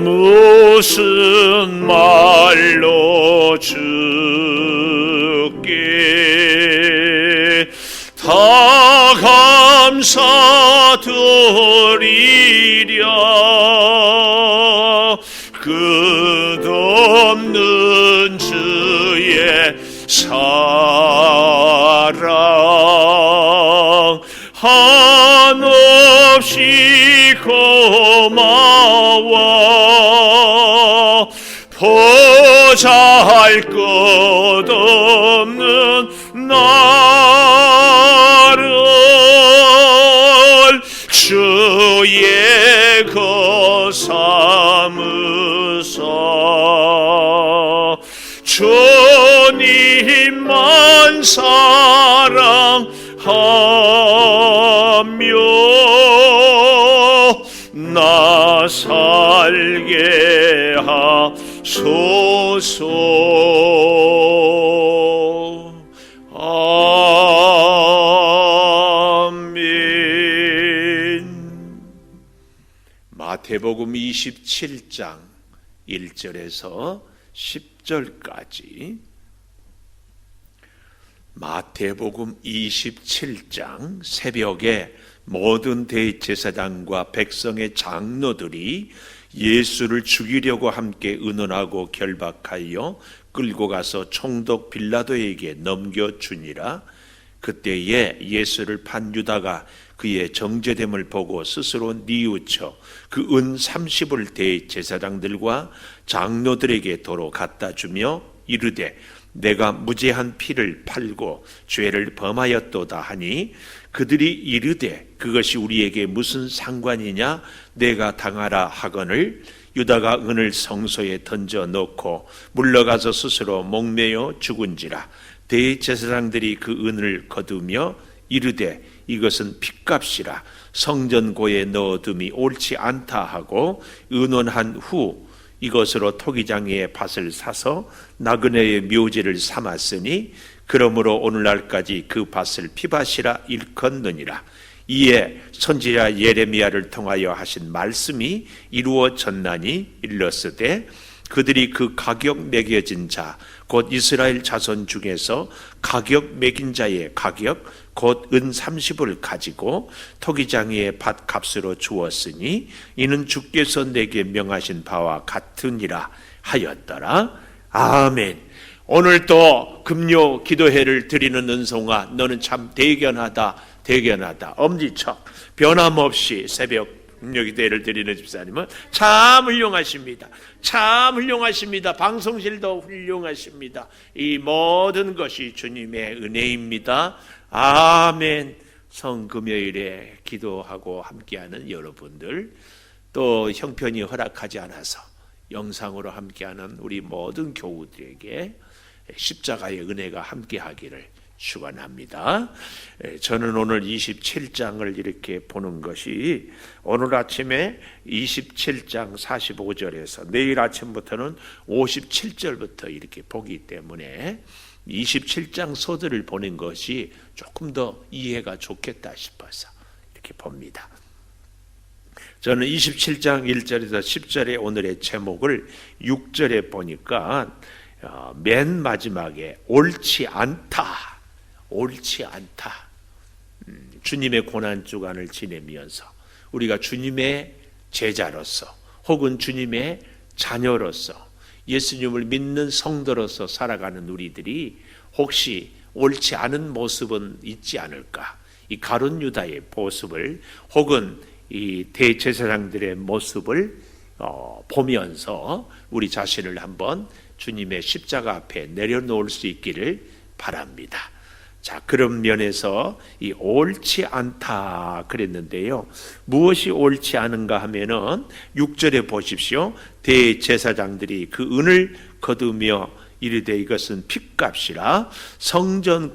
무슨 말로 주께 다 감사드리랴. 끝없는 주의 사랑 한없이 고마워. 보잘 것 없는 나를 주의 것 삼으사 주님만 사랑하며 나 살게 하소서. 아멘. 마태복음 27장 1절에서 10절까지, 마태복음 27장 새벽에 모든 대제사장과 백성의 장로들이 예수를 죽이려고 함께 의논하고 결박하여 끌고 가서 총독 빌라도에게 넘겨주니라. 그때에 예수를 판 유다가 그의 정죄됨을 보고 스스로 뉘우쳐 그 은 30을 대제사장들과 장로들에게 도로 갖다 주며 이르되 내가 무죄한 피를 팔고 죄를 범하였도다 하니, 그들이 이르되 그것이 우리에게 무슨 상관이냐, 내가 당하라 하거늘 유다가 은을 성소에 던져 놓고 물러가서 스스로 목매어 죽은지라. 대제사장들이 그 은을 거두며 이르되 이것은 핏값이라 성전고에 넣어둠이 옳지 않다 하고 의논한 후 이것으로 토기장의 밭을 사서 나그네의 묘지를 삼았으니 그러므로 오늘날까지 그 밭을 피밭이라 일컫느니라. 이에 선지자 예레미야를 통하여 하신 말씀이 이루어졌나니 일렀으되 그들이 그 가격 매겨진 자 곧 이스라엘 자손 중에서 가격 매긴 자의 가격 곧 은 30을 가지고 토기장의 밭 값으로 주었으니 이는 주께서 내게 명하신 바와 같으니라 하였더라. 아멘. 오늘 또 금요 기도회를 드리는 은송아, 너는 참 대견하다 엄지척 변함없이 새벽 금요 기도회를 드리는 집사님은 참 훌륭하십니다. 참 훌륭하십니다. 방송실도 훌륭하십니다. 이 모든 것이 주님의 은혜입니다. 아멘. 성금요일에 기도하고 함께하는 여러분들, 또 형편이 허락하지 않아서 영상으로 함께하는 우리 모든 교우들에게 십자가의 은혜가 함께하기를 축원합니다. 저는 오늘 27장을 이렇게 보는 것이 오늘 아침에 27장 45절에서 내일 아침부터는 57절부터 이렇게 보기 때문에 27장 소들을 보는 것이 조금 더 이해가 좋겠다 싶어서 이렇게 봅니다. 저는 27장 1절에서 10절의 오늘의 제목을 6절에 보니까 맨 마지막에 옳지 않다. 주님의 고난주간을 지내면서 우리가 주님의 제자로서 혹은 주님의 자녀로서 예수님을 믿는 성도로서 살아가는 우리들이 혹시 옳지 않은 모습은 있지 않을까? 이 가룟 유다의 모습을 혹은 이 대제사장들의 모습을 보면서 우리 자신을 한번 주님의 십자가 앞에 내려놓을 수 있기를 바랍니다. 자, 그런 면에서 이 옳지 않다 그랬는데요. 무엇이 옳지 않은가 하면은 6절에 보십시오. 대제사장들이 그 은을 거두며 이르되 이것은 핏값이라 성전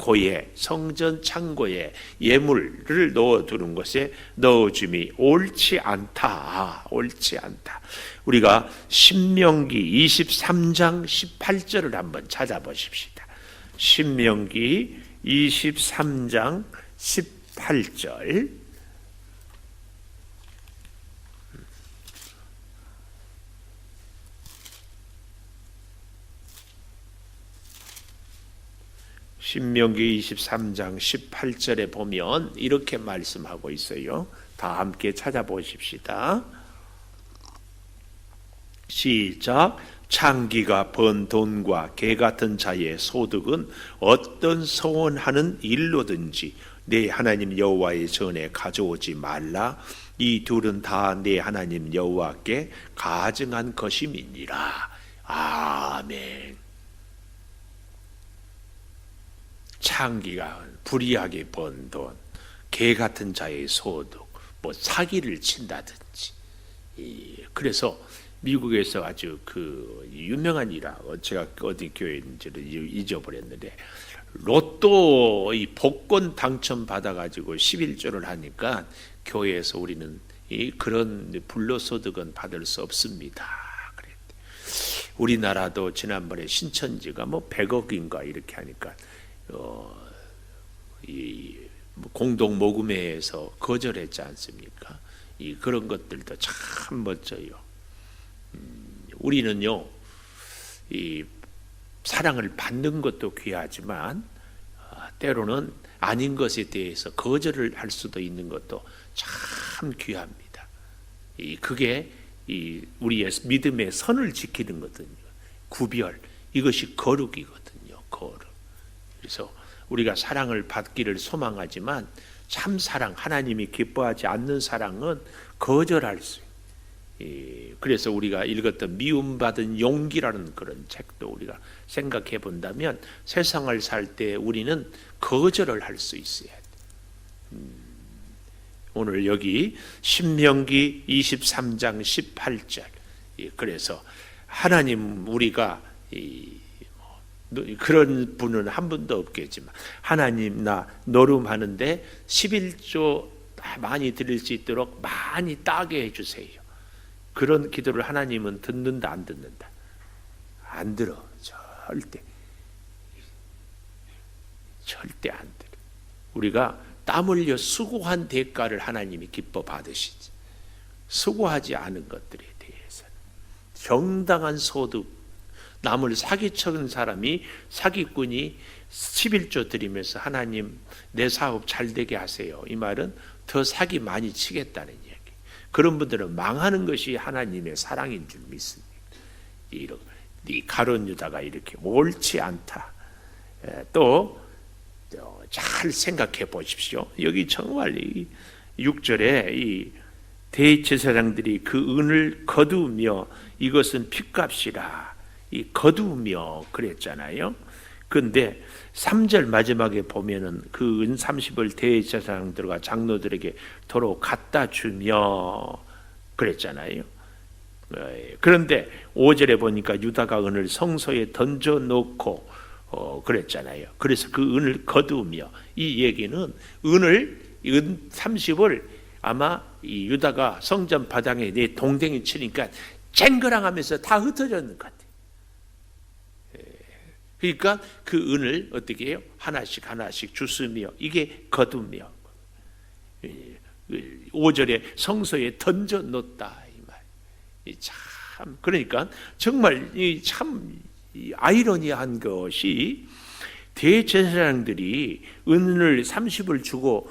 창고에 예물을 넣어두는 것에 넣어줌이 옳지 않다. 우리가 신명기 23장 18절을 한번 찾아보십시다. 신명기 23장 18절. 신명기 23장 18절에 보면 이렇게 말씀하고 있어요. 다 함께 찾아보십시다. 시작. 창기가 번 돈과 개 같은 자의 소득은 어떤 서원하는 일로든지 내 하나님 여호와의 전에 가져오지 말라. 이 둘은 다 내 하나님 여호와께 가증한 것임이니라. 아멘. 창기가 불의하게 번 돈, 개 같은 자의 소득, 뭐 사기를 친다든지. 그래서 미국에서 아주 그 유명한 일하고, 제가 어디 교회인지를 잊어버렸는데, 로또 이 복권 당첨 받아가지고 11조를 하니까 교회에서 우리는 그런 불로소득은 받을 수 없습니다. 그랬대. 우리나라도 지난번에 신천지가 뭐 100억인가 이렇게 하니까 이 공동 모금회에서 거절했지 않습니까? 그런 것들도 참 멋져요. 우리는요, 이 사랑을 받는 것도 귀하지만 때로는 아닌 것에 대해서 거절을 할 수도 있는 것도 참 귀합니다. 그게 우리의 믿음의 선을 지키는 거거든요. 구별, 이것이 거룩이거든요. 거룩. 그래서 우리가 사랑을 받기를 소망하지만 참 사랑, 하나님이 기뻐하지 않는 사랑은 거절할 수 있어요. 그래서 우리가 읽었던 미움받은 용기라는 그런 책도 우리가 생각해 본다면 세상을 살 때 우리는 거절을 할 수 있어야 돼. 오늘 여기 신명기 23장 18절. 그래서 하나님, 우리가 그런 분은 한 분도 없겠지만 하나님 나 노름하는데 11조 많이 드릴 수 있도록 많이 따게 해주세요. 그런 기도를 하나님은 듣는다 안 듣는다? 안 들어. 절대 안 들어. 우리가 땀 흘려 수고한 대가를 하나님이 기뻐 받으시지. 수고하지 않은 것들에 대해서는 정당한 소득, 남을 사기쳐는 사람이, 사기꾼이 11조 드리면서 하나님 내 사업 잘 되게 하세요, 이 말은 더 사기 많이 치겠다는 이야기. 그런 분들은 망하는 것이 하나님의 사랑인 줄 믿습니다. 이 가룟 유다가 이렇게 옳지 않다. 또 잘 생각해 보십시오. 여기 정말 이 6절에 이 대제사장들이 그 은을 거두며 이것은 핏값이라 거두며 그랬잖아요. 그런데 3절 마지막에 보면은 그 은 30을 대제사장들과 장로들에게 도로 갖다 주며 그랬잖아요. 그런데 5절에 보니까 유다가 은을 성소에 던져 놓고 그랬잖아요. 그래서 그 은을 거두며, 이 얘기는 은 30을 아마 이 유다가 성전 바닥에 내 동댕이 치니까 쨍그랑하면서 다 흩어졌는 것 같아요. 그러니까 그 은을 어떻게 해요? 하나씩 하나씩 주스며, 이게 거두며. 5절에 성소에 던져 놓다, 이 말. 참, 그러니까 정말 참 아이러니한 것이 대제사장들이 은을 30을 주고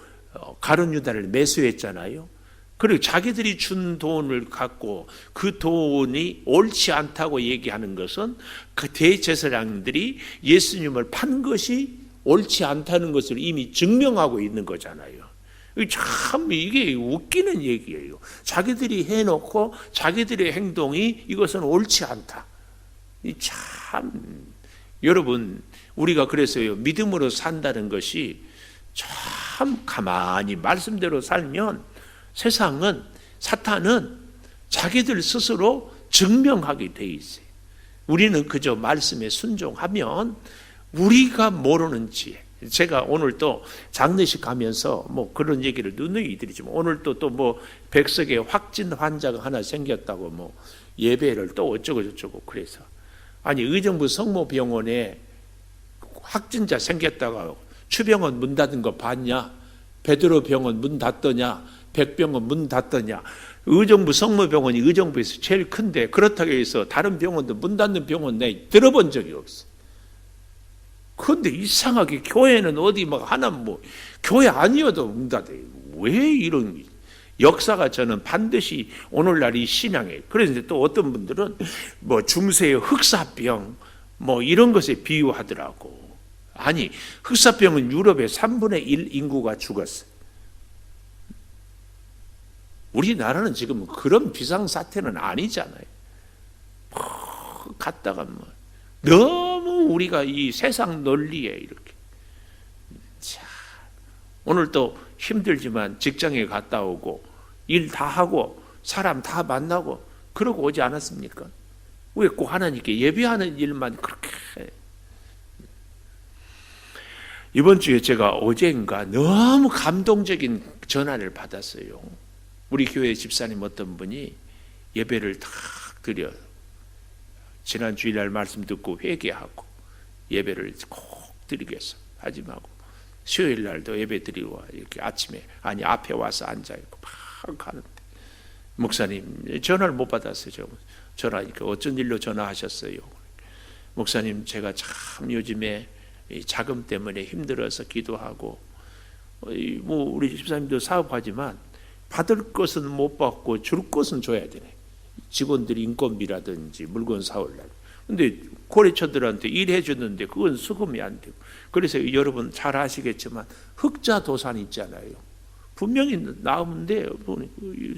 가룟 유다를 매수했잖아요. 그리고 자기들이 준 돈을 갖고 그 돈이 옳지 않다고 얘기하는 것은 그 대제사장들이 예수님을 판 것이 옳지 않다는 것을 이미 증명하고 있는 거잖아요. 참 이게 웃기는 얘기예요. 자기들이 해놓고 자기들의 행동이 이것은 옳지 않다. 참, 여러분, 우리가 그래서요, 믿음으로 산다는 것이 참 가만히 말씀대로 살면 세상은, 사탄은 자기들 스스로 증명하게 돼 있어요. 우리는 그저 말씀에 순종하면 우리가 모르는 지혜. 제가 오늘 또 장례식 가면서 뭐 그런 얘기를 누누이 드리지만, 오늘 또 뭐 백석에 확진 환자가 하나 생겼다고 뭐 예배를 또 어쩌고 저쩌고 그래서, 아니 의정부 성모병원에 확진자 생겼다가 추병원 문 닫은 거 봤냐? 베드로 병원 문 닫더냐? 백병원 문 닫더냐? 의정부 성모병원이 의정부에서 제일 큰데 그렇다고 해서 다른 병원도 문 닫는 병원 내 들어본 적이 없어. 그런데 이상하게 교회는 어디 막 하나 뭐 교회 아니어도 응답해. 왜 이런 역사가 저는 반드시 오늘날 이 신앙에. 그런데 또 어떤 분들은 뭐 중세의 흑사병 뭐 이런 것에 비유하더라고. 아니, 흑사병은 유럽의 3분의 1 인구가 죽었어요. 우리나라는 지금 그런 비상사태는 아니잖아요. 갔다가 뭐 너무 우리가 이 세상 논리에 이렇게. 자, 오늘 또 힘들지만 직장에 갔다 오고 일 다 하고 사람 다 만나고 그러고 오지 않았습니까? 왜 꼭 하나님께 예배하는 일만 그렇게 해? 이번 주에 제가 어제인가 너무 감동적인 전화를 받았어요. 우리 교회 집사님 어떤 분이 예배를 탁 드려 지난 주일날 말씀 듣고 회개하고 예배를 꼭 드리겠어 하지 말고 수요일 날도 예배 드리고 이렇게 아침에 아니 앞에 와서 앉아 있고 막 가는데 목사님 전화를 못 받았어요. 전화니까 어쩐 일로 전화하셨어요? 목사님 제가 참 요즘에 자금 때문에 힘들어서 기도하고 뭐 우리 집사님도 사업하지만 받을 것은 못 받고 줄 것은 줘야 되네. 직원들이 인건비라든지 물건 사올라고. 근데 거래처들한테 일해 줬는데 그건 수금이 안 되고. 그래서 여러분 잘 아시겠지만 흑자 도산 있잖아요. 분명히 나오는데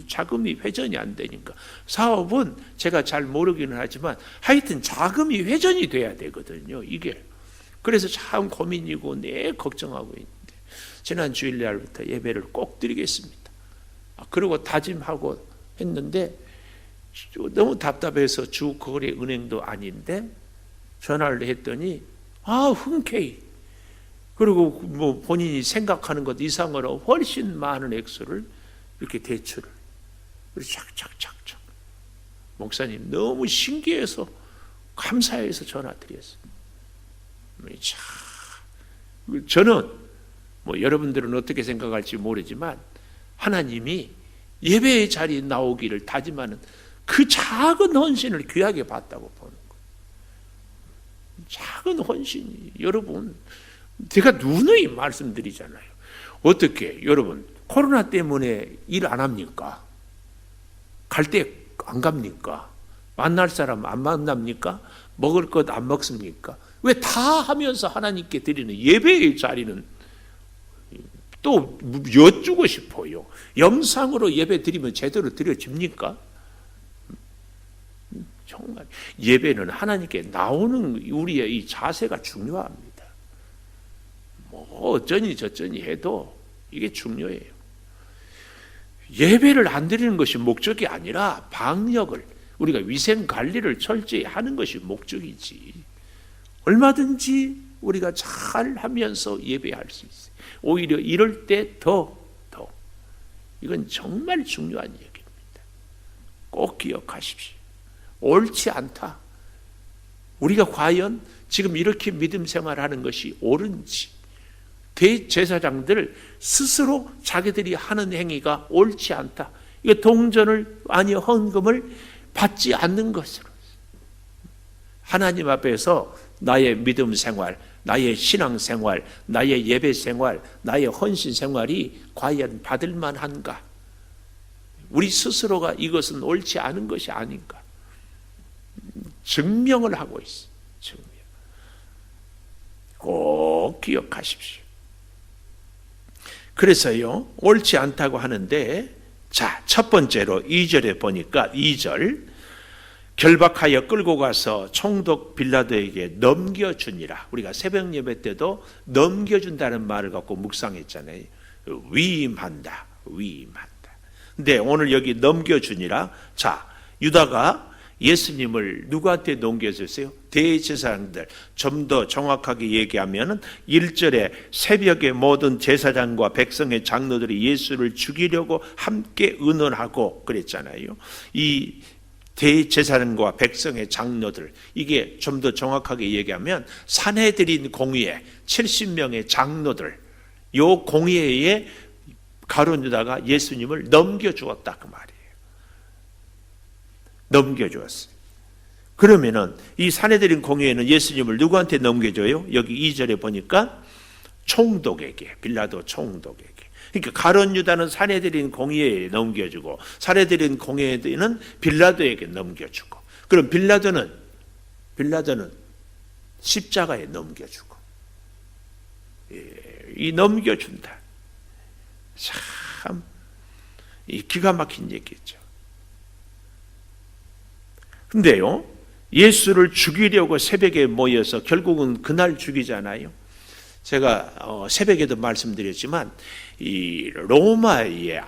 자금이 회전이 안 되니까. 사업은 제가 잘 모르기는 하지만 하여튼 자금이 회전이 돼야 되거든요. 이게. 그래서 참 고민이고 내 걱정하고 있는데 지난 주일날부터 예배를 꼭 드리겠습니다. 그리고 다짐하고 했는데 너무 답답해서 주거래은행도 아닌데 전화를 했더니 흔쾌히 그리고 뭐 본인이 생각하는 것 이상으로 훨씬 많은 액수를 이렇게 대출을 착착착착 목사님 너무 신기해서 감사해서 전화 드렸어요. 저는 뭐 여러분들은 어떻게 생각할지 모르지만 하나님이 예배의 자리에 나오기를 다짐하는 그 작은 헌신을 귀하게 봤다고 보는 거예요. 작은 헌신이 여러분 제가 누누이 말씀드리잖아요. 어떻게 여러분 코로나 때문에 일 안 합니까? 갈 때 안 갑니까? 만날 사람 안 만납니까? 먹을 것 안 먹습니까? 왜 다 하면서 하나님께 드리는 예배의 자리는 또 여쭈고 싶어요. 영상으로 예배 드리면 제대로 드려집니까? 정말 예배는 하나님께 나오는 우리의 이 자세가 중요합니다. 뭐 어쩌니 저쩌니 해도 이게 중요해요. 예배를 안 드리는 것이 목적이 아니라 방역을 우리가 위생 관리를 철저히 하는 것이 목적이지. 얼마든지 우리가 잘 하면서 예배할 수 있어요. 오히려 이럴 때 더 이건 정말 중요한 얘기입니다. 꼭 기억하십시오. 옳지 않다. 우리가 과연 지금 이렇게 믿음 생활하는 것이 옳은지 대제사장들 스스로 자기들이 하는 행위가 옳지 않다. 이거 동전을 아니요 헌금을 받지 않는 것으로 하나님 앞에서 나의 믿음 생활, 나의 신앙 생활, 나의 예배 생활, 나의 헌신 생활이 과연 받을 만한가? 우리 스스로가 이것은 옳지 않은 것이 아닌가? 증명을 하고 있어요. 증명. 꼭 기억하십시오. 그래서요, 옳지 않다고 하는데, 자, 첫 번째로 2절에 보니까 2절, 결박하여 끌고 가서 총독 빌라도에게 넘겨주니라. 우리가 새벽 예배 때도 넘겨준다는 말을 갖고 묵상했잖아요. 위임한다. 근데 오늘 여기 넘겨주니라. 자, 유다가 예수님을 누구한테 넘겨줬어요? 대제사장들. 좀 더 정확하게 얘기하면 1절에 새벽에 모든 제사장과 백성의 장로들이 예수를 죽이려고 함께 의논하고 그랬잖아요. 이 대제사장과 백성의 장로들, 이게 좀 더 정확하게 얘기하면 산헤드린 공의회 70명의 장로들, 요 공의회에 가룟 유다가 예수님을 넘겨주었다 그 말이에요. 넘겨주었어요. 그러면은 이 산헤드린 공회에는 예수님을 누구한테 넘겨줘요? 여기 2절에 보니까 총독에게, 빌라도 총독에게. 그러니까 가룟 유다는 산헤드린 공회에 넘겨주고 산헤드린 공회는 빌라도에게 넘겨주고, 그럼 빌라도는 십자가에 넘겨주고, 이 넘겨준다. 참 이 기가 막힌 얘기죠. 근데요, 예수를 죽이려고 새벽에 모여서 결국은 그날 죽이잖아요. 제가 새벽에도 말씀드렸지만 이 로마의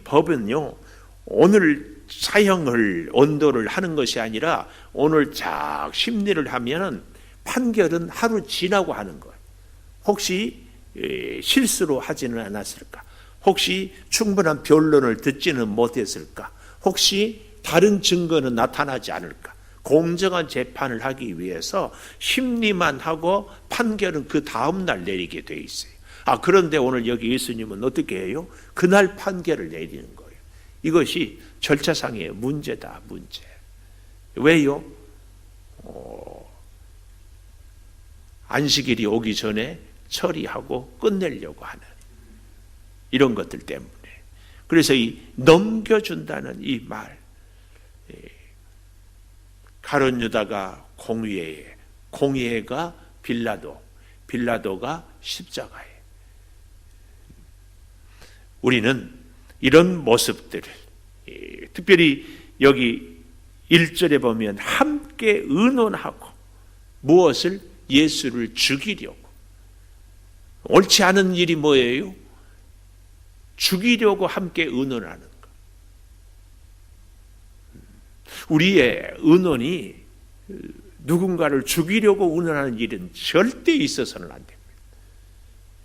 법은요, 오늘 사형을 언도를 하는 것이 아니라 오늘 쫙 심리를 하면은 판결은 하루 지나고 하는 거예요. 혹시 실수로 하지는 않았을까? 혹시 충분한 변론을 듣지는 못했을까? 혹시 다른 증거는 나타나지 않을까? 공정한 재판을 하기 위해서 심리만 하고 판결은 그 다음날 내리게 돼 있어요. 그런데 오늘 여기 예수님은 어떻게 해요? 그날 판결을 내리는 거예요. 이것이 절차상의 문제다, 문제. 왜요? 안식일이 오기 전에 처리하고 끝내려고 하는 이런 것들 때문에. 그래서 이 넘겨준다는 이 말, 가룟 유다가 공회에, 공회가 빌라도, 빌라도가 십자가에. 우리는 이런 모습들을, 특별히 여기 1절에 보면 함께 의논하고, 무엇을? 예수를 죽이려고. 옳지 않은 일이 뭐예요? 죽이려고 함께 의논하는 것. 우리의 의논이 누군가를 죽이려고 의논하는 일은 절대 있어서는 안 됩니다.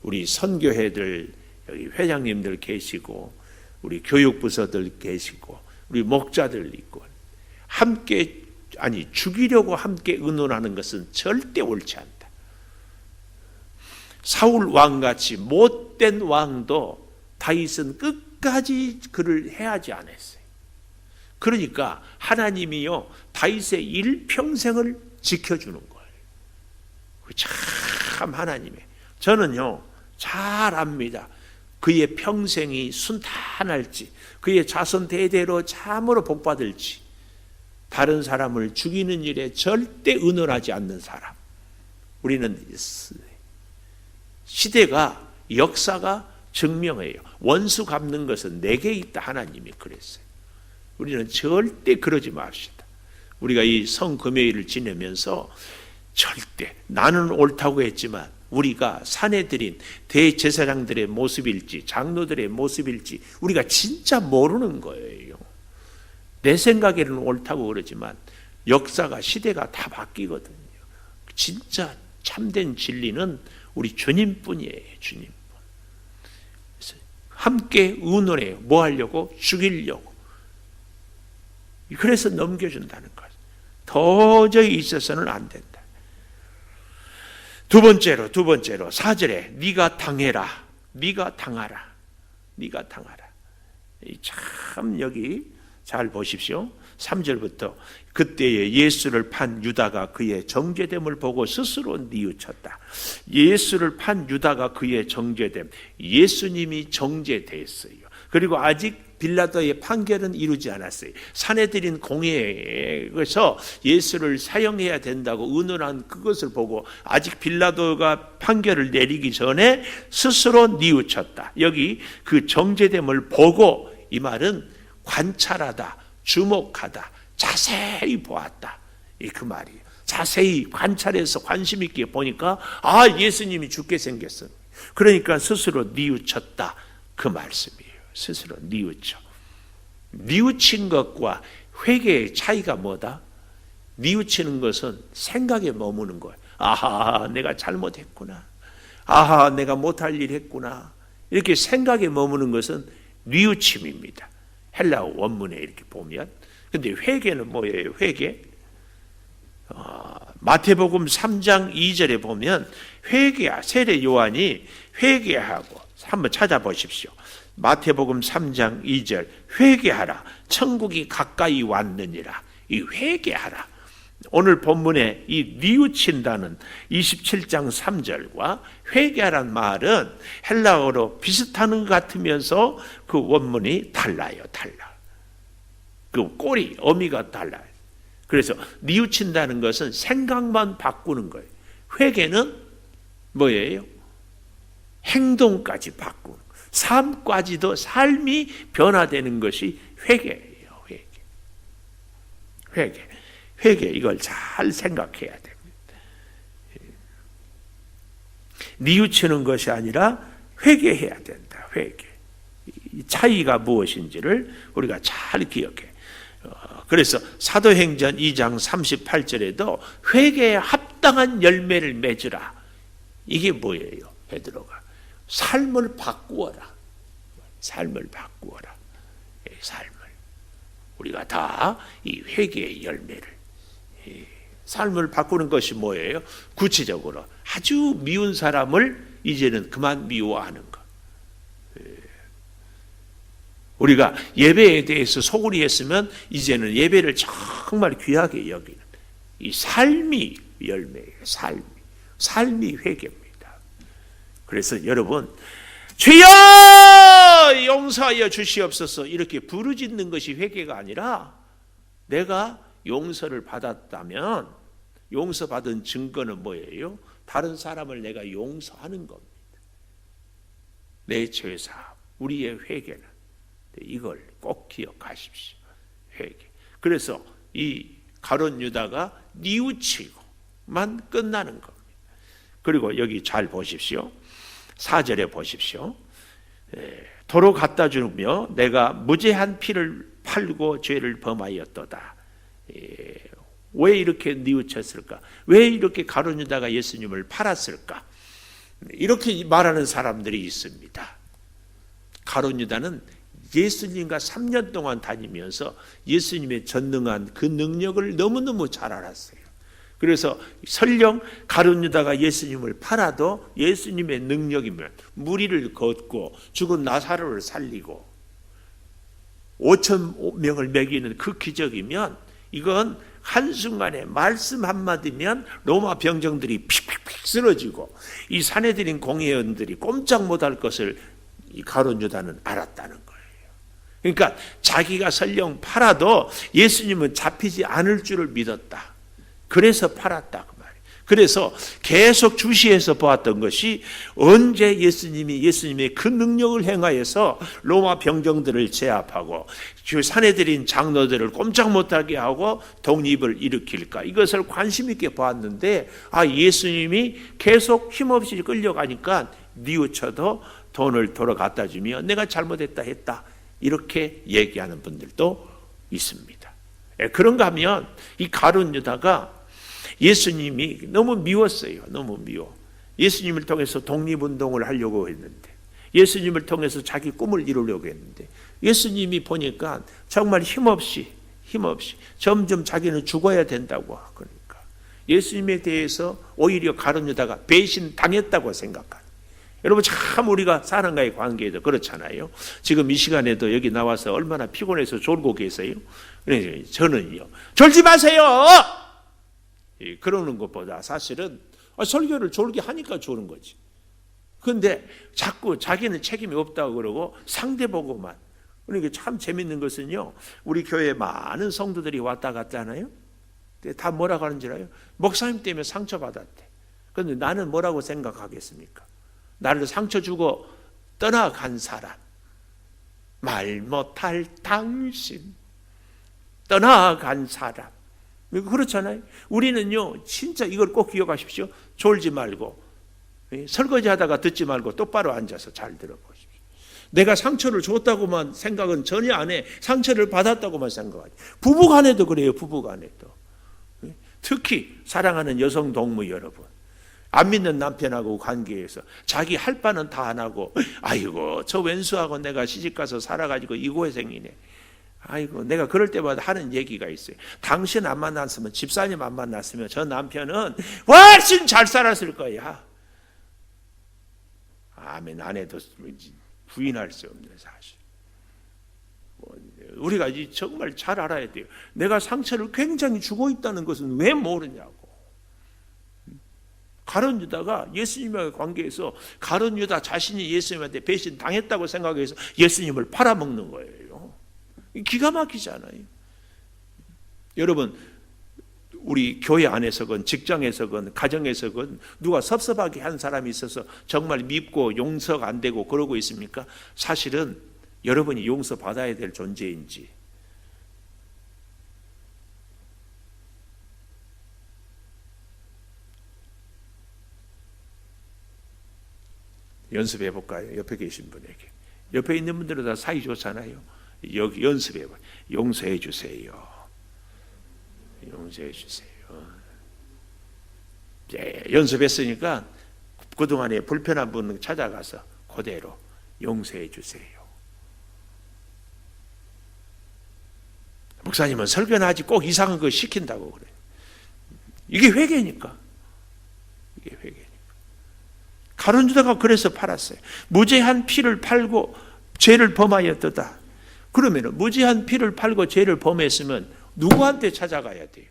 우리 선교회들, 여기 회장님들 계시고, 우리 교육부서들 계시고, 우리 목자들 있고, 함께, 죽이려고 함께 의논하는 것은 절대 옳지 않다. 사울 왕같이 못된 왕도 다윗은 끝까지 그를 해하지 않았어요. 그러니까 하나님이요, 다윗의 일평생을 지켜주는 거예요. 참 하나님의. 저는요, 잘 압니다. 그의 평생이 순탄할지, 그의 자손 대대로 참으로 복받을지, 다른 사람을 죽이는 일에 절대 의논하지 않는 사람. 우리는 시대가, 역사가 증명해요. 원수 갚는 것은 내게 있다, 하나님이 그랬어요. 우리는 절대 그러지 맙시다. 우리가 이 성금요일을 지내면서 절대, 나는 옳다고 했지만 우리가 산해드린 대제사장들의 모습일지 장로들의 모습일지 우리가 진짜 모르는 거예요. 내 생각에는 옳다고 그러지만 역사가, 시대가 다 바뀌거든요. 진짜 참된 진리는 우리 주님뿐이에요. 주님뿐. 그래서 함께 의논해요. 뭐 하려고? 죽이려고. 그래서 넘겨준다는 거예요. 도저히 있어서는 안 된다. 두 번째로 4절에 네가 당해라, 네가 당하라, 네가 당하라. 참 여기 잘 보십시오. 3절부터 그때에 예수를 판 유다가 그의 정죄됨을 보고 스스로 뉘우쳤다. 예수를 판 유다가 그의 정죄됨, 예수님이 정죄됐어요. 그리고 아직 빌라도의 판결은 이루지 않았어요. 산헤드린 공회에서 예수를 사형해야 된다고 의논한 그것을 보고 아직 빌라도가 판결을 내리기 전에 스스로 뉘우쳤다. 여기 그 정죄됨을 보고, 이 말은 관찰하다, 주목하다, 자세히 보았다, 그 말이에요. 자세히 관찰해서 관심 있게 보니까 예수님이 죽게 생겼어. 그러니까 스스로 뉘우쳤다, 그 말씀이에요. 스스로 뉘우쳐. 뉘우친 것과 회개의 차이가 뭐다? 뉘우치는 것은 생각에 머무는 거예요. 내가 잘못했구나. 내가 못할 일 했구나. 이렇게 생각에 머무는 것은 뉘우침입니다. 헬라 원문에 이렇게 보면. 근데 회개는 뭐예요? 회개? 마태복음 3장 2절에 보면 세례 요한이 회개하고, 한번 찾아보십시오. 마태복음 3장 2절, 회개하라, 천국이 가까이 왔느니라. 이 회개하라. 오늘 본문에 이 뉘우친다는 27장 3절과 회개하란 말은 헬라어로 비슷한 것 같으면서 그 원문이 달라요. 달라. 그 꼬리, 어미가 달라요. 그래서 뉘우친다는 것은 생각만 바꾸는 거예요. 회개는 뭐예요? 행동까지 바꾸는 거예요. 삶까지도 삶이 변화되는 것이 회개예요. 회개 이걸 잘 생각해야 됩니다. 뉘우치는 것이 아니라 회개해야 된다. 회개. 이 차이가 무엇인지를 우리가 잘 기억해. 그래서 사도행전 2장 38절에도 회개에 합당한 열매를 맺으라. 이게 뭐예요? 베드로가 삶을 바꾸어라. 삶을 바꾸어라. 삶을. 우리가 다 이 회개의 열매를, 삶을 바꾸는 것이 뭐예요? 구체적으로 아주 미운 사람을 이제는 그만 미워하는 것. 우리가 예배에 대해서 소홀히 했으면 이제는 예배를 정말 귀하게 여기는 이 삶이 열매예요. 삶이 회개입니다. 그래서 여러분, 주여 용서하여 주시옵소서 이렇게 부르짖는 것이 회개가 아니라, 내가 용서를 받았다면 용서받은 증거는 뭐예요? 다른 사람을 내가 용서하는 겁니다. 내 죄사, 우리의 회개는 이걸 꼭 기억하십시오. 회개. 그래서 이 가룟 유다가 뉘우치고만 끝나는 겁니다. 그리고 여기 잘 보십시오. 4절에 보십시오. 도로 갖다 주며 내가 무죄한 피를 팔고 죄를 범하였도다. 왜 이렇게 뉘우쳤을까? 왜 이렇게 가룟 유다가 예수님을 팔았을까? 이렇게 말하는 사람들이 있습니다. 가룟 유다는 예수님과 3년 동안 다니면서 예수님의 전능한 그 능력을 너무너무 잘 알았어요. 그래서 설령 가룟 유다가 예수님을 팔아도 예수님의 능력이면 무리를 걷고 죽은 나사로를 살리고 5,000명을 먹이는 그 기적이면, 이건 한순간에 말씀 한마디면 로마 병정들이 픽픽픽 쓰러지고 이 사내들인 공회원들이 꼼짝 못할 것을 이 가룟 유다는 알았다는 거예요. 그러니까 자기가 설령 팔아도 예수님은 잡히지 않을 줄을 믿었다. 그래서 팔았다 그 말이에요. 그래서 계속 주시해서 보았던 것이, 언제 예수님의 그 능력을 행하여서 로마 병정들을 제압하고 그 사내들인 장로들을 꼼짝 못하게 하고 독립을 일으킬까, 이것을 관심 있게 보았는데, 예수님이 계속 힘없이 끌려가니까 뉘우쳐도 돈을 도로 갖다 주며 내가 잘못했다 했다, 이렇게 얘기하는 분들도 있습니다. 그런가 하면 이 가룟 유다가 예수님이 너무 미웠어요. 너무 미워. 예수님을 통해서 독립운동을 하려고 했는데, 예수님을 통해서 자기 꿈을 이루려고 했는데, 예수님이 보니까 정말 힘없이 점점 자기는 죽어야 된다고. 그러니까 예수님에 대해서 오히려 가룟 유다가 배신당했다고 생각하는. 여러분, 참 우리가 사람과의 관계에도 그렇잖아요. 지금 이 시간에도 여기 나와서 얼마나 피곤해서 졸고 계세요. 저는요, 졸지 마세요! 그러는 것보다 사실은 설교를 졸게 하니까 졸은 거지. 그런데 자꾸 자기는 책임이 없다고 그러고 상대 보고만. 그러니까 참 재밌는 것은요, 우리 교회에 많은 성도들이 왔다 갔다 하나요? 다 뭐라고 하는지 알아요? 목사님 때문에 상처받았대. 그런데 나는 뭐라고 생각하겠습니까? 나를 상처 주고 떠나간 사람, 말 못할 당신, 떠나간 사람. 그렇잖아요. 우리는요, 진짜 이걸 꼭 기억하십시오. 졸지 말고, 설거지 하다가 듣지 말고 똑바로 앉아서 잘 들어보십시오. 내가 상처를 줬다고만 생각은 전혀 안 해. 상처를 받았다고만 생각하지. 부부간에도 그래요. 부부간에도. 특히 사랑하는 여성 동무 여러분, 안 믿는 남편하고 관계에서 자기 할 바는 다 안 하고, 아이고 저 왼수하고 내가 시집가서 살아가지고 이 고생이네. 아이고, 내가 그럴 때마다 하는 얘기가 있어요. 당신 안 만났으면, 집사님 안 만났으면 저 남편은 훨씬 잘 살았을 거야. 아멘. 안 해도 부인할 수 없는 사실. 우리가 정말 잘 알아야 돼요. 내가 상처를 굉장히 주고 있다는 것은 왜 모르냐고. 가룟 유다가 예수님과의 관계에서 가룟 유다 자신이 예수님한테 배신 당했다고 생각해서 예수님을 팔아먹는 거예요. 기가 막히잖아요. 여러분, 우리 교회 안에서건 직장에서건 가정에서건 누가 섭섭하게 한 사람이 있어서 정말 밉고 용서가 안 되고 그러고 있습니까? 사실은 여러분이 용서받아야 될 존재인지, 연습해 볼까요? 옆에 계신 분에게. 옆에 있는 분들은 다 사이 좋잖아요. 여기 연습해 봐. 용서해 주세요. 용서해 주세요. 예, 연습했으니까 그동안에 불편한 분 찾아가서 그대로 용서해 주세요. 목사님은 설교는 하지 꼭 이상한 거 시킨다고 그래요. 이게 회개니까. 이게 회개니까. 가룟 유다가 그래서 팔았어요. 무죄한 피를 팔고 죄를 범하였도다. 그러면 무죄한 피를 팔고 죄를 범했으면 누구한테 찾아가야 돼요?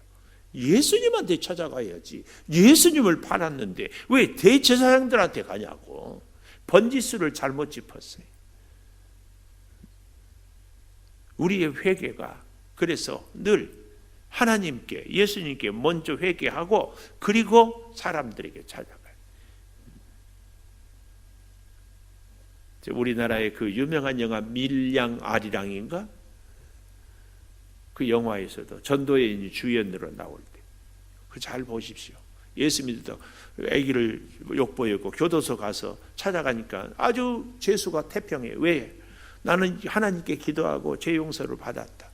예수님한테 찾아가야지. 예수님을 팔았는데 왜 대제사장들한테 가냐고. 번지수를 잘못 짚었어요. 우리의 회개가 그래서 늘 하나님께, 예수님께 먼저 회개하고 그리고 사람들에게 찾아가요. 우리나라의 그 유명한 영화 밀양 아리랑인가? 그 영화에서도 전도의 주연으로 나올 때 그 잘 보십시오. 예수 믿어도 아기를 욕보였고 교도소 가서 찾아가니까 아주 재수가 태평해. 왜? 나는 하나님께 기도하고 죄 용서를 받았다.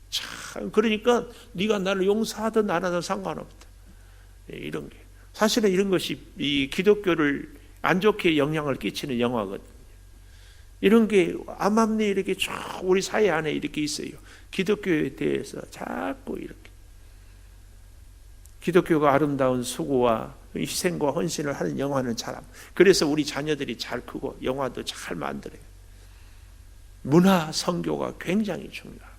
참, 그러니까 네가 나를 용서하든 안 하든 상관없다. 이런 게 사실은 이런 것이 이 기독교를 안 좋게 영향을 끼치는 영화거든요. 이런 게 암암리에 이렇게 쭉 우리 사회 안에 이렇게 있어요. 기독교에 대해서 자꾸 이렇게 기독교가 아름다운 수고와 희생과 헌신을 하는 영화는 잘, 그래서 우리 자녀들이 잘 크고 영화도 잘 만들어요. 문화 선교가 굉장히 중요합니다.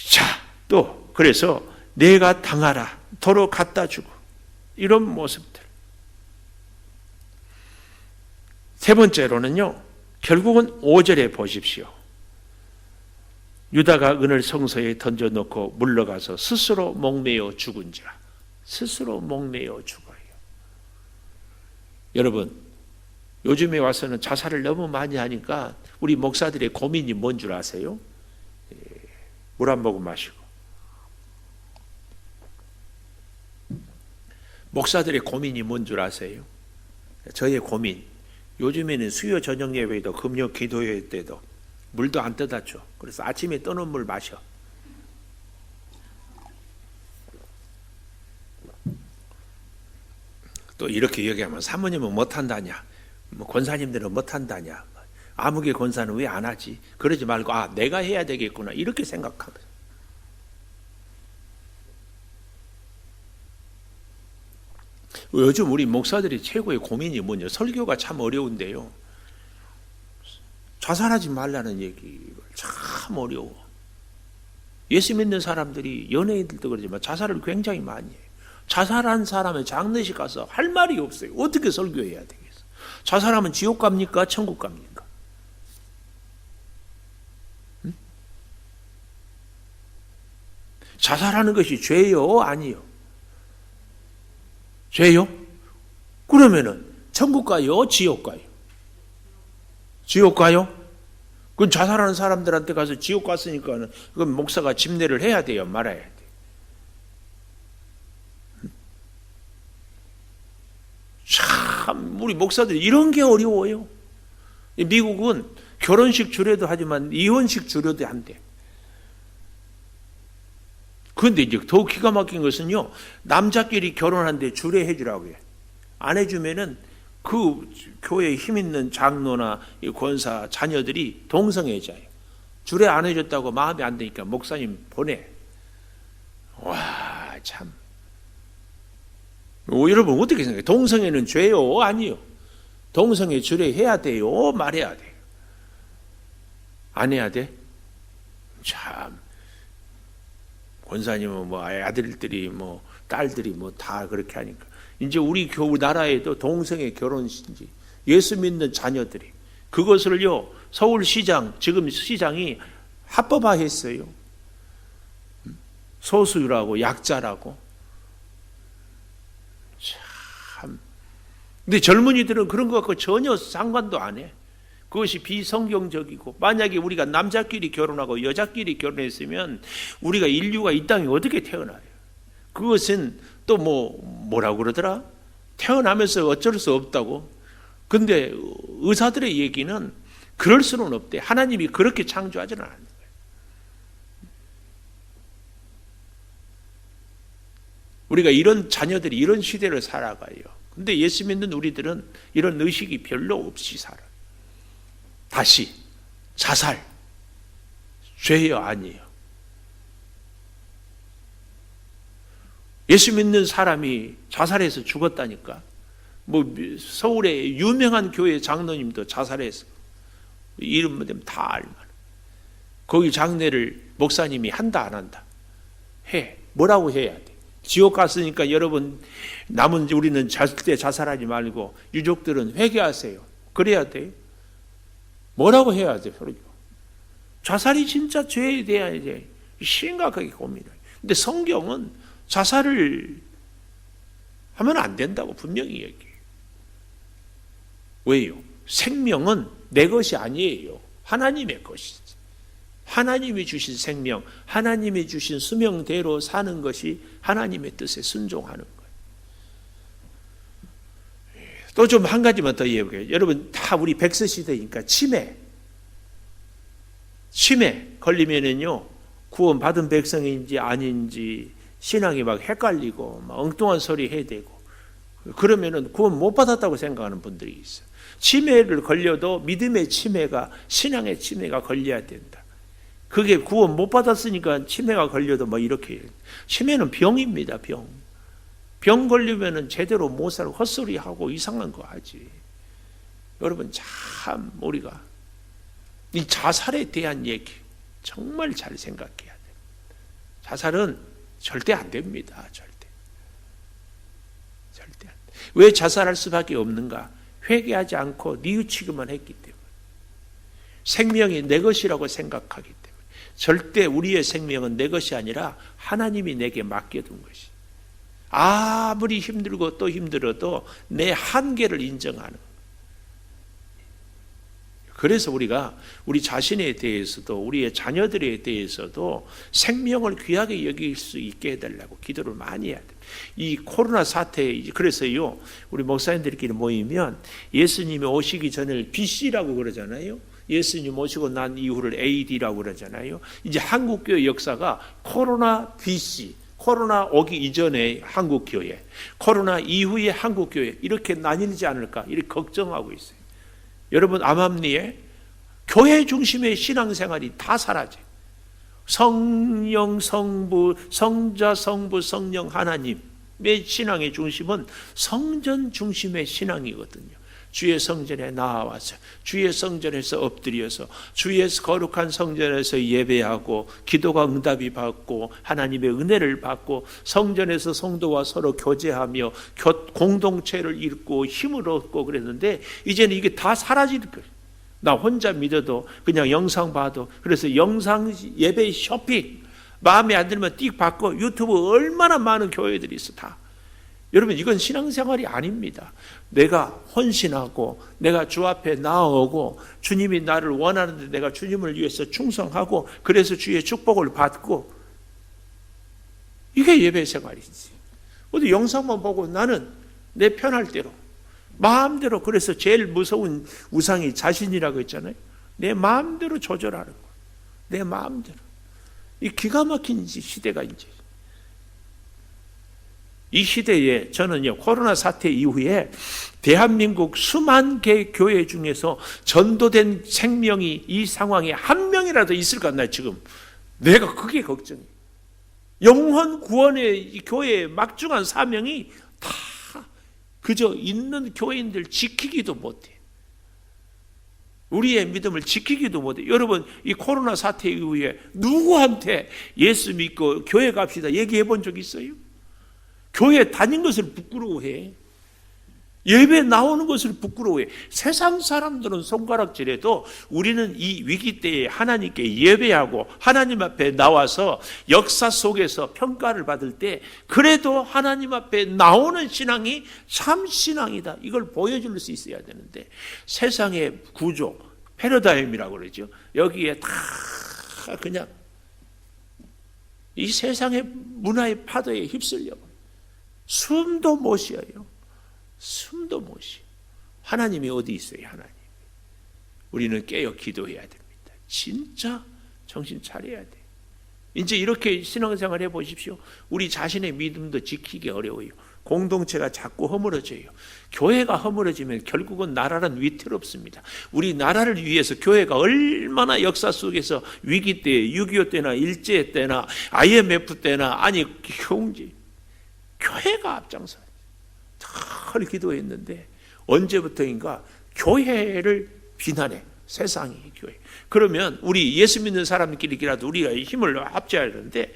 자, 또 그래서 내가 당하라 도로 갖다 주고 이런 모습들. 세 번째로는요, 결국은 5절에 보십시오. 유다가 은을 성소에 던져놓고 물러가서 스스로 목매어 죽은지라. 스스로 목매어 죽어요. 여러분, 요즘에 와서는 자살을 너무 많이 하니까 우리 목사들의 고민이 뭔 줄 아세요? 물 한 모금 마시고. 목사들의 고민이 뭔 줄 아세요? 저의 고민. 요즘에는 수요 저녁 예배도 금요 기도회 때도 물도 안 떠다 줘. 그래서 아침에 떠놓은 물 마셔. 또 이렇게 얘기하면 사모님은 못한다냐, 뭐 권사님들은 못한다냐, 아무개 권사는 왜 안 하지? 그러지 말고 아 내가 해야 되겠구나 이렇게 생각하면. 요즘 우리 목사들이 최고의 고민이 뭐냐? 설교가 참 어려운데요. 자살하지 말라는 얘기가 참 어려워. 예수 믿는 사람들이, 연예인들도 그러지만 자살을 굉장히 많이 해요. 자살한 사람의 장례식 가서 할 말이 없어요. 어떻게 설교해야 되겠어? 자살하면 지옥 갑니까? 천국 갑니까? 응? 자살하는 것이 죄요? 아니요? 죄요? 그러면은 천국 가요? 지옥 가요? 지옥 가요? 그건 자살하는 사람들한테 가서 지옥 갔으니까 그건 목사가 집례를 해야 돼요? 말아야 돼요? 참 우리 목사들이 이런 게 어려워요. 미국은 결혼식 주례도 하지만 이혼식 주례도 한대. 그런데 이제 더 기가 막힌 것은요, 남자끼리 결혼하는데 주례해 주라고 해. 안 해주면은 그 교회에 힘 있는 장로나 권사 자녀들이 동성애자예요. 주례 안 해줬다고 마음에 안 드니까 목사님 보내. 와, 참. 여러분 어떻게 생각해요? 동성애는 죄요? 아니요? 동성애 주례 해야 돼요? 말해야 돼요? 안 해야 돼? 참, 권사님은 뭐 아들들이 뭐 딸들이 뭐 다 그렇게 하니까 이제 우리 나라에도 동성애 결혼신지 예수 믿는 자녀들이 그것을요 서울시장 지금 시장이 합법화했어요. 소수라고 약자라고. 참. 근데 젊은이들은 그런 거 갖고 전혀 상관도 안 해. 그것이 비성경적이고, 만약에 우리가 남자끼리 결혼하고 여자끼리 결혼했으면 우리가 인류가 이 땅에 어떻게 태어나요? 그것은 또 뭐라고 그러더라? 태어나면서 어쩔 수 없다고. 근데 의사들의 얘기는 그럴 수는 없대. 하나님이 그렇게 창조하지는 않는 거예요. 우리가 이런 자녀들이 이런 시대를 살아가요. 근데 예수 믿는 우리들은 이런 의식이 별로 없이 살아요. 다시 자살 죄요 아니에요. 예수 믿는 사람이 자살해서 죽었다니까. 뭐 서울의 유명한 교회 장로님도 자살해서 이름만 되면 다 알만. 거기 장례를 목사님이 한다 안 한다? 해. 뭐라고 해야 돼? 지옥 갔으니까 여러분 남은 우리는 절대 자살하지 말고 유족들은 회개하세요. 그래야 돼. 뭐라고 해야 돼? 자살이 진짜 죄에 대한 이제 심각하게 고민해요. 근데 성경은 자살을 하면 안 된다고 분명히 얘기해요. 왜요? 생명은 내 것이 아니에요. 하나님의 것이지. 하나님이 주신 생명, 하나님이 주신 수명대로 사는 것이 하나님의 뜻에 순종하는 거예요. 또 좀 한 가지만 더 얘기해볼게요. 여러분 다 우리 백세 시대니까 치매 걸리면은요 구원 받은 백성인지 아닌지 신앙이 막 헷갈리고 막 엉뚱한 소리 해야 되고 그러면은 구원 못 받았다고 생각하는 분들이 있어요. 치매를 걸려도 믿음의 치매가 신앙의 치매가 걸려야 된다. 그게 구원 못 받았으니까 치매가 걸려도 뭐 이렇게 해요. 치매는 병입니다. 병 걸리면은 제대로 못 살고 헛소리하고 이상한 거 하지. 여러분 참 우리가 이 자살에 대한 얘기 정말 잘 생각해야 돼요. 자살은 절대 안 됩니다. 절대 안 돼. 왜 자살할 수밖에 없는가? 회개하지 않고 뉘우치기만 했기 때문에. 생명이 내 것이라고 생각하기 때문에. 절대 우리의 생명은 내 것이 아니라 하나님이 내게 맡겨둔 것이. 아무리 힘들고 또 힘들어도 내 한계를 인정하는 거예요. 그래서 우리가 우리 자신에 대해서도 우리의 자녀들에 대해서도 생명을 귀하게 여길 수 있게 해달라고 기도를 많이 해야 돼요. 이 코로나 사태, 그래서요 우리 목사님들끼리 모이면 예수님이 오시기 전을 BC라고 그러잖아요. 예수님 오시고 난 이후를 AD라고 그러잖아요. 이제 한국교회 역사가 코로나 BC, 코로나 오기 이전의 한국교회, 코로나 이후의 한국교회 이렇게 나뉘지 않을까 이렇게 걱정하고 있어요. 여러분 암암리에 교회 중심의 신앙생활이 다 사라져요. 성령, 성부, 성자, 성부, 성령 하나님의 신앙의 중심은 성전 중심의 신앙이거든요. 주의 성전에 나와서 주의 성전에서 엎드려서 주의 거룩한 성전에서 예배하고 기도가 응답이 받고 하나님의 은혜를 받고 성전에서 성도와 서로 교제하며 공동체를 이루고 힘을 얻고 그랬는데 이제는 이게 다 사라질 거예요. 나 혼자 믿어도 그냥 영상 봐도 그래서 영상 예배 쇼핑 마음에 안 들면 띡 받고 유튜브 얼마나 많은 교회들이 있어 다. 여러분 이건 신앙생활이 아닙니다. 내가 헌신하고 내가 주 앞에 나오고 주님이 나를 원하는데 내가 주님을 위해서 충성하고 그래서 주의 축복을 받고 이게 예배생활이지. 어디 영상만 보고 나는 내 편할 대로 마음대로 그래서 제일 무서운 우상이 자신이라고 했잖아요. 내 마음대로 조절하는 거. 내 마음대로. 이 기가 막힌 시대가 이제. 이 시대에 저는요 코로나 사태 이후에 대한민국 수만 개 교회 중에서 전도된 생명이 이 상황에 한 명이라도 있을까 나 지금 내가 그게 걱정이에요. 영혼 구원의 이 교회의 막중한 사명이 다 그저 있는 교회인들 지키기도 못해. 우리의 믿음을 지키기도 못해. 여러분, 이 코로나 사태 이후에 누구한테 예수 믿고 교회 갑시다 얘기해 본 적 있어요? 교회 다닌 것을 부끄러워해. 예배 나오는 것을 부끄러워해. 세상 사람들은 손가락질해도 우리는 이 위기 때에 하나님께 예배하고 하나님 앞에 나와서 역사 속에서 평가를 받을 때 그래도 하나님 앞에 나오는 신앙이 참 신앙이다, 이걸 보여줄 수 있어야 되는데, 세상의 구조, 패러다임이라고 그러죠. 여기에 다 그냥 이 세상의 문화의 파도에 휩쓸려 숨도 못 쉬어요. 숨도 못 쉬어. 하나님이 어디 있어요? 하나님. 우리는 깨어 기도해야 됩니다. 진짜 정신 차려야 돼. 이제 이렇게 신앙생활 해보십시오. 우리 자신의 믿음도 지키기 어려워요. 공동체가 자꾸 허물어져요. 교회가 허물어지면 결국은 나라는 위태롭습니다. 우리 나라를 위해서 교회가 얼마나 역사 속에서 위기 때, 6.25 때나 일제 때나 IMF 때나, 아니 경제, 교회가 앞장서 늘 기도했는데 언제부터인가 교회를 비난해. 세상이 교회. 그러면 우리 예수 믿는 사람끼리라도 우리가 힘을 합쳐야 하는데,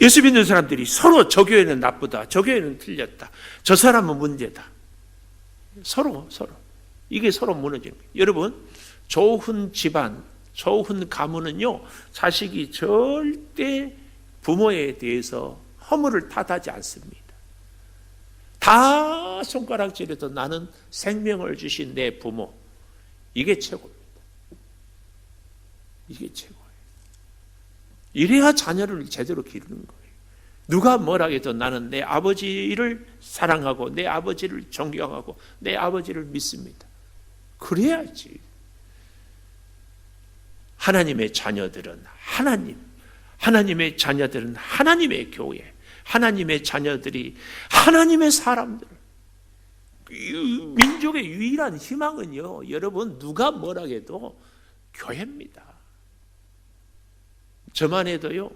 예수 믿는 사람들이 서로 저 교회는 나쁘다, 저 교회는 틀렸다, 저 사람은 문제다, 서로 이게 서로 무너지는 거예요. 여러분, 좋은 집안, 좋은 가문은요, 자식이 절대 부모에 대해서 허물을 탓하지 않습니다. 다 손가락질해도 나는 생명을 주신 내 부모, 이게 최고입니다. 이게 최고예요. 이래야 자녀를 제대로 기르는 거예요. 누가 뭐라 해도 나는 내 아버지를 사랑하고 내 아버지를 존경하고 내 아버지를 믿습니다. 그래야지. 하나님의 자녀들은 하나님의 자녀들은 하나님의 교회, 하나님의 자녀들이 하나님의 사람들, 민족의 유일한 희망은요, 여러분, 누가 뭐라 해도 교회입니다. 저만 해도요,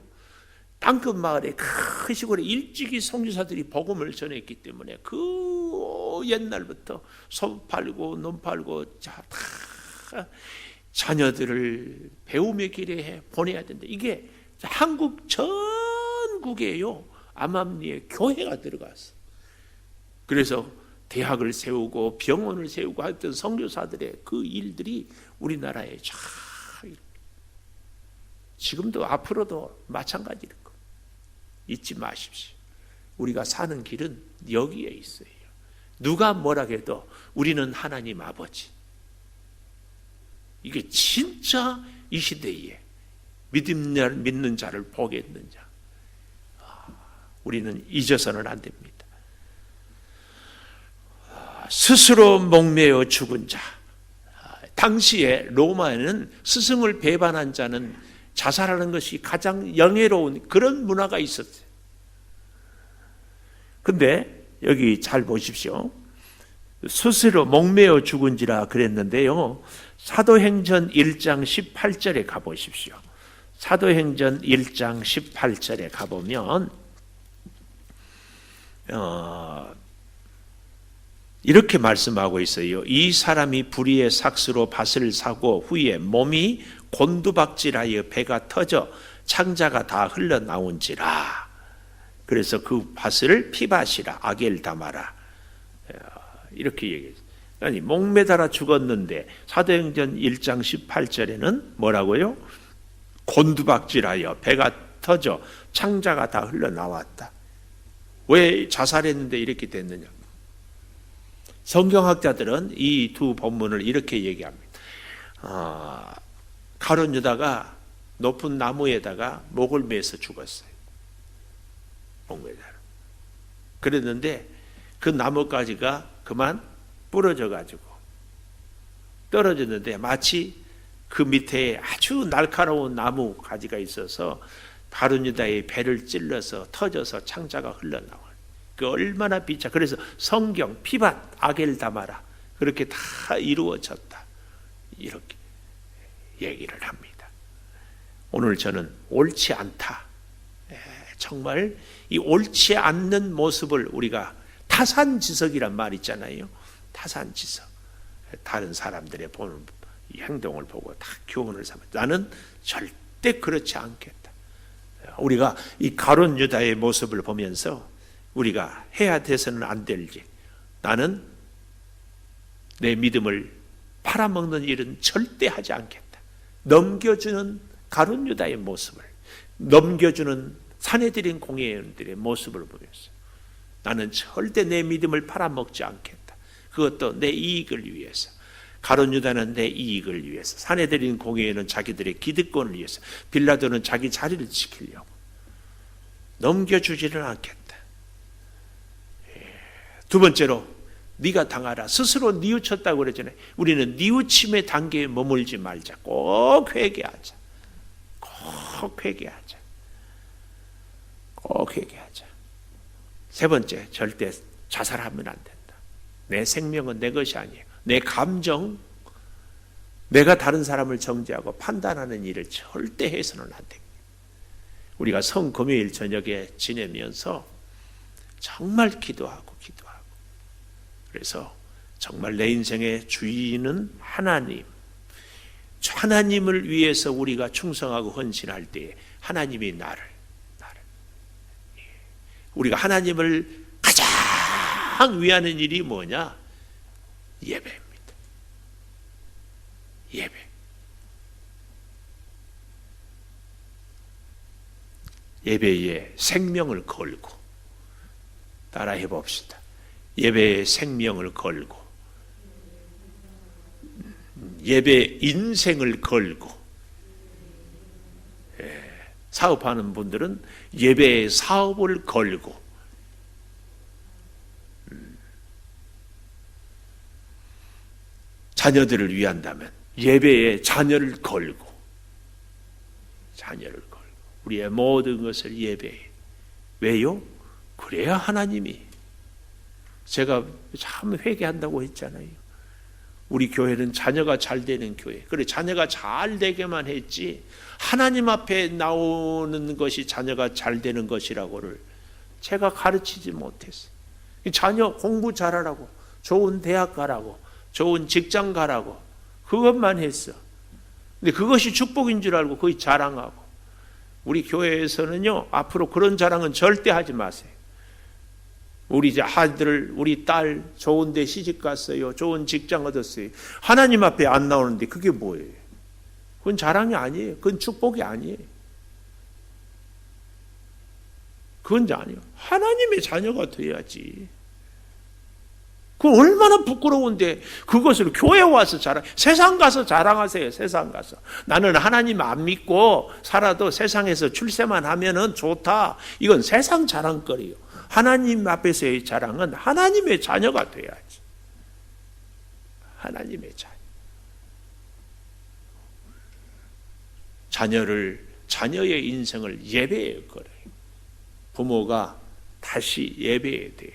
땅끝 마을에 큰 시골에 일찍이 선교사들이 복음을 전했기 때문에 그 옛날부터 소 팔고 논 팔고 다 자녀들을 배움의 길에 보내야 된다. 이게 한국 전국에요, 암암리에 교회가 들어갔어. 그래서 대학을 세우고 병원을 세우고 했던 선교사들의 그 일들이 우리나라에 잘, 지금도 앞으로도 마찬가지일 거 잊지 마십시오. 우리가 사는 길은 여기에 있어요. 누가 뭐라 해도 우리는 하나님 아버지. 이게 진짜 이 시대에 믿는 자를 보겠는 자. 우리는 잊어서는 안 됩니다. 스스로 목매어 죽은 자. 당시에 로마에는 스승을 배반한 자는 자살하는 것이 가장 영예로운 그런 문화가 있었어요. 근데 여기 잘 보십시오. 스스로 목매어 죽은지라 그랬는데요, 사도행전 1장 18절에 가보십시오. 사도행전 1장 18절에 가보면 이렇게 말씀하고 있어요. 이 사람이 불의의 삭스로 밭을 사고 후에 몸이 곤두박질하여 배가 터져 창자가 다 흘러나온지라. 그래서 그 밭을 피밭이라 아겔다마라, 이렇게 얘기했어요. 아니, 목매달아 죽었는데 사도행전 1장 18절에는 뭐라고요? 곤두박질하여 배가 터져 창자가 다 흘러나왔다. 왜 자살했는데 이렇게 됐느냐? 성경학자들은 이 두 본문을 이렇게 얘기합니다. 가룟 유다가 높은 나무에다가 목을 매서 죽었어요. 목매달아. 그랬는데 그 나뭇가지가 그만 부러져 가지고 떨어졌는데, 마치 그 밑에 아주 날카로운 나무 가지가 있어서 가룟 유다의 배를 찔러서 터져서 창자가 흘러나와요. 그 얼마나 비차. 그래서 성경 피밭 아겔다마라, 그렇게 다 이루어졌다, 이렇게 얘기를 합니다. 오늘 저는 옳지 않다, 정말 이 옳지 않는 모습을 우리가, 타산지석이란 말 있잖아요. 타산지석. 다른 사람들의 보는 이 행동을 보고 다 교훈을 삼아. 나는 절대 그렇지 않겠다. 우리가 이 가룟 유다의 모습을 보면서 우리가 해야 돼서는 안 될 일, 나는 내 믿음을 팔아먹는 일은 절대 하지 않겠다. 넘겨주는 가룟 유다의 모습을, 넘겨주는 사내들인 공회원들의 모습을 보면서 나는 절대 내 믿음을 팔아먹지 않겠다. 그것도 내 이익을 위해서. 가룟 유다는 내 이익을 위해서, 사내들인 공회원은 자기들의 기득권을 위해서, 빌라도는 자기 자리를 지키려고. 넘겨주지는 않겠다. 두 번째로, 네가 당하라. 스스로 뉘우쳤다고 그러잖아요. 우리는 뉘우침의 단계에 머물지 말자. 꼭 회개하자. 꼭 회개하자. 꼭 회개하자. 세 번째, 절대 자살하면 안 된다. 내 생명은 내 것이 아니에요. 내 감정, 내가 다른 사람을 정죄하고 판단하는 일을 절대 해서는 안 됩니다. 우리가 성금요일 저녁에 지내면서 정말 기도하고 그래서 정말 내 인생의 주인은 하나님, 하나님을 위해서 우리가 충성하고 헌신할 때에 하나님이 나를 우리가 하나님을 가장 위하는 일이 뭐냐? 예배입니다. 예배. 예배에 생명을 걸고, 따라해 봅시다. 예배에 생명을 걸고, 예배 인생을 걸고, 사업하는 분들은 예배에 사업을 걸고, 자녀들을 위한다면 예배에 자녀를 걸고, 우리의 모든 것을 예배해. 왜요? 그래야 하나님이, 제가 참 회개한다고 했잖아요. 우리 교회는 자녀가 잘 되는 교회. 그래, 자녀가 잘 되게만 했지 하나님 앞에 나오는 것이 자녀가 잘 되는 것이라고를 제가 가르치지 못했어요. 자녀 공부 잘하라고, 좋은 대학 가라고, 좋은 직장 가라고, 그것만 했어. 근데 그것이 축복인 줄 알고 거의 자랑하고. 우리 교회에서는요, 앞으로 그런 자랑은 절대 하지 마세요. 우리 아들, 우리 딸 좋은 데 시집 갔어요. 좋은 직장 얻었어요. 하나님 앞에 안 나오는데 그게 뭐예요? 그건 자랑이 아니에요. 그건 축복이 아니에요. 그건 아니에요. 하나님의 자녀가 돼야지. 그건 얼마나 부끄러운데 그것을 교회 와서 자랑, 세상 가서 자랑하세요. 세상 가서. 나는 하나님 안 믿고 살아도 세상에서 출세만 하면은 좋다. 이건 세상 자랑거리요. 하나님 앞에서의 자랑은 하나님의 자녀가 돼야지. 하나님의 자녀. 자녀의 인생을 예배에 걸어요. 부모가 다시 예배에 돼요.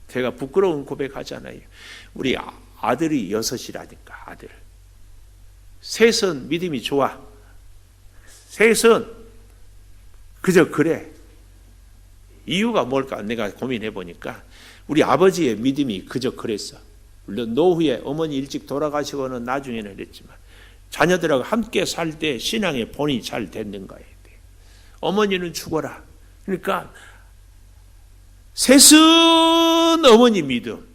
제가 부끄러운 고백하잖아요. 우리 아들이 6이라니까, 아들. 셋은 믿음이 좋아. 셋은 그저 그래. 이유가 뭘까? 내가 고민해 보니까 우리 아버지의 믿음이 그저 그랬어. 물론 노후에 어머니 일찍 돌아가시고는 나중에는 그랬지만 자녀들하고 함께 살 때 신앙의 본이 잘 됐는 거예요. 어머니는 죽어라. 그러니까 셋은 어머니 믿음,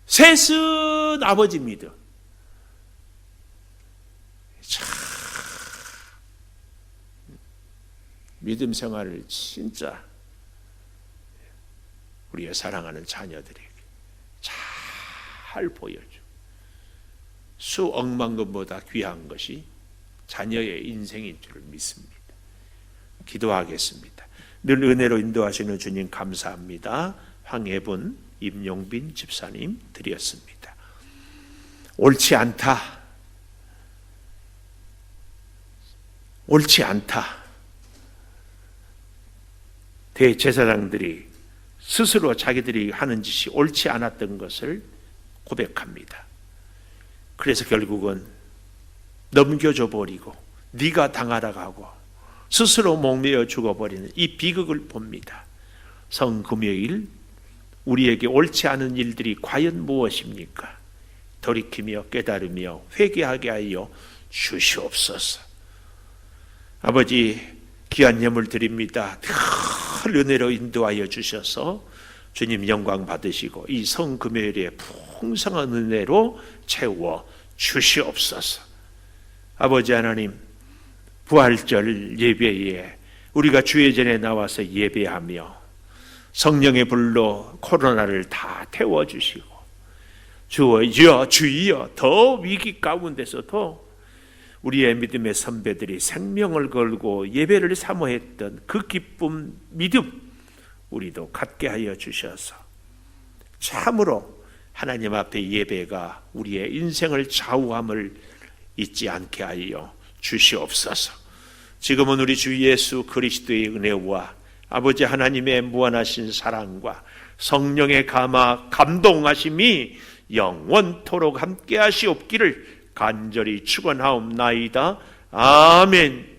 셋은 아버지 믿음. 참 믿음 생활을 진짜 우리의 사랑하는 자녀들에게 잘 보여줘. 수억만금보다 귀한 것이 자녀의 인생인 줄 믿습니다. 기도하겠습니다. 늘 은혜로 인도하시는 주님 감사합니다. 황혜분, 임용빈 집사님 드렸습니다. 옳지 않다. 옳지 않다. 대제사장들이 스스로 자기들이 하는 짓이 옳지 않았던 것을 고백합니다. 그래서 결국은 넘겨줘 버리고 네가 당하라고 하고 스스로 목매어 죽어버리는 이 비극을 봅니다. 성금요일 우리에게 옳지 않은 일들이 과연 무엇입니까? 돌이키며 깨달으며 회개하게 하여 주시옵소서. 아버지, 귀한 예물 드립니다. 늘 은혜로 인도하여 주셔서 주님 영광 받으시고 이 성금요일에 풍성한 은혜로 채워 주시옵소서. 아버지 하나님, 부활절 예배에 우리가 주의 전에 나와서 예배하며 성령의 불로 코로나를 다 태워주시고 주여 더 위기 가운데서도 우리의 믿음의 선배들이 생명을 걸고 예배를 사모했던 그 기쁨, 믿음 우리도 갖게 하여 주셔서 참으로 하나님 앞에 예배가 우리의 인생을 좌우함을 잊지 않게 하여 주시옵소서. 지금은 우리 주 예수 그리스도의 은혜와 아버지 하나님의 무한하신 사랑과 성령의 감동하심이 영원토록 함께 하시옵기를 간절히 축원하옵나이다. 아멘.